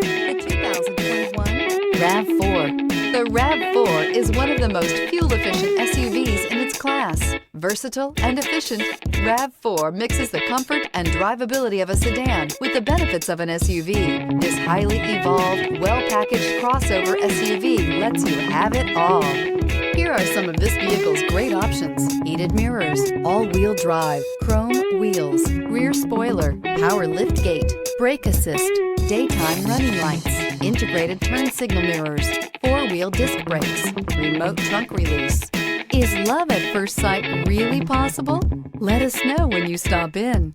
drive the 2021 RAV4. The RAV4 is one of the most fuel-efficient SUVs in its class. Versatile and efficient, RAV4 mixes the comfort and drivability of a sedan with the benefits of an SUV. This highly evolved, well-packaged crossover SUV lets you have it all. Here are some of this vehicle's great options: heated mirrors, all-wheel drive, chrome wheels, rear spoiler, power liftgate, brake assist, daytime running lights, integrated turn signal mirrors, four-wheel disc brakes, remote trunk release. Is love at first sight really possible? Let us know when you stop in.